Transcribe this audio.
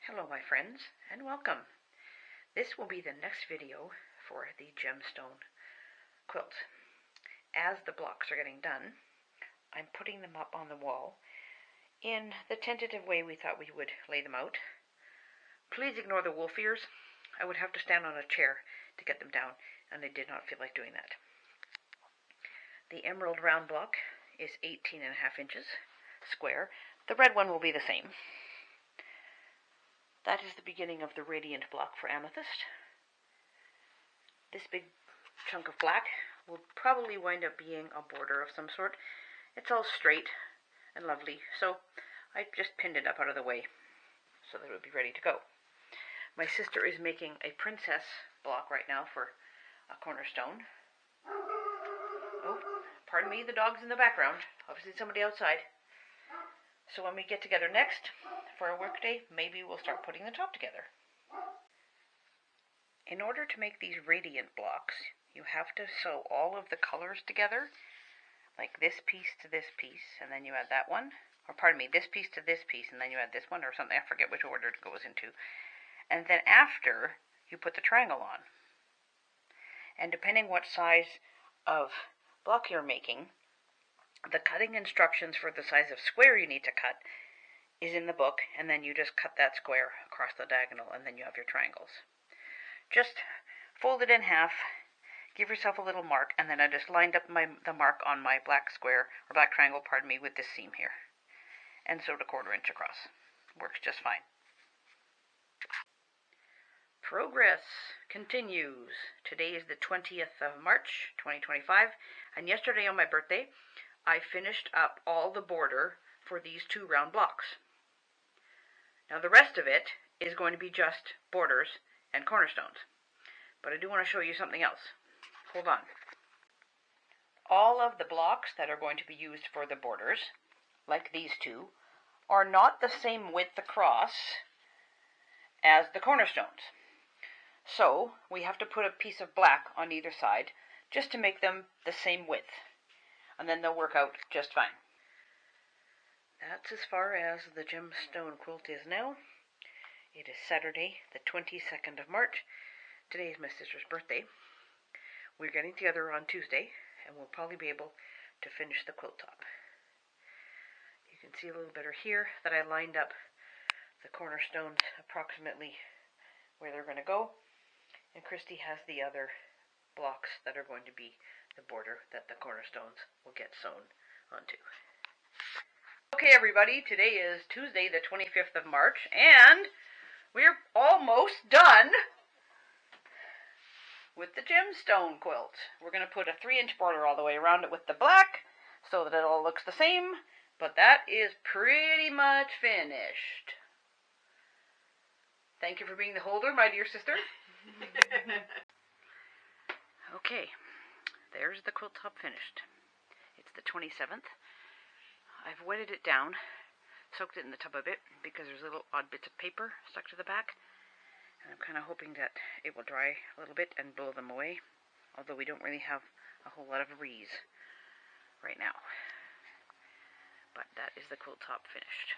Hello my friends, and welcome. This will be the next video for the gemstone quilt. As the blocks are getting done, I'm putting them up on the wall in the tentative way we thought we would lay them out. Please ignore the wolf ears. I would have to stand on a chair to get them down, and I did not feel like doing that. The emerald round block is 18.5 inches square. The red one will be the same. That is the beginning of the radiant block for amethyst. This big chunk of black will probably wind up being a border of some sort. It's all straight and lovely, so I just pinned it up out of the way so that it would be ready to go. My sister is making a princess block right now for a cornerstone. Oh, pardon me, the dog's in the background. Obviously somebody outside. So when we get together next for a work day, maybe we'll start putting the top together. In order to make these radiant blocks, you have to sew all of the colors together, like this piece to this piece, and then you add that one. Or pardon me, this piece to this piece, and then you add this one or something. I forget which order it goes into. And then after, you put the triangle on. And depending what size of block you're making, the cutting instructions for the size of square you need to cut is in the book, and then you just cut that square across the diagonal, and then you have your triangles. Just fold it in half, give yourself a little mark, and then I just lined up the mark on my black square, or black triangle, pardon me, with this seam here. And sewed a 1/4 inch across. Works just fine. Progress continues. Today is the 20th of March, 2025, and yesterday on my birthday, I finished up all the border for these 2 round blocks. Now the rest of it is going to be just borders and cornerstones. But I do want to show you something else. Hold on. All of the blocks that are going to be used for the borders, like these 2, are not the same width across as the cornerstones. So we have to put a piece of black on either side just to make them the same width. And then they'll work out just fine. That's as far as the gemstone quilt is now. It is Saturday, the 22nd of March. Today is my sister's birthday. We're getting together on Tuesday, and we'll probably be able to finish the quilt top. You can see a little better here that I lined up the cornerstones approximately where they're going to go. And Christy has the other blocks that are going to be the border that the cornerstones will get sewn onto. Okay everybody, today is Tuesday the 25th of March, and we're almost done with the gemstone quilt. We're going to put a 3-inch border all the way around it with the black so that it all looks the same, but that is pretty much finished. Thank you for being the holder, my dear sister. Okay. There's the quilt top finished. It's the 27th. I've wetted it down, soaked it in the tub a bit, because there's little odd bits of paper stuck to the back. And I'm kind of hoping that it will dry a little bit and blow them away, although we don't really have a whole lot of breeze right now. But that is the quilt top finished.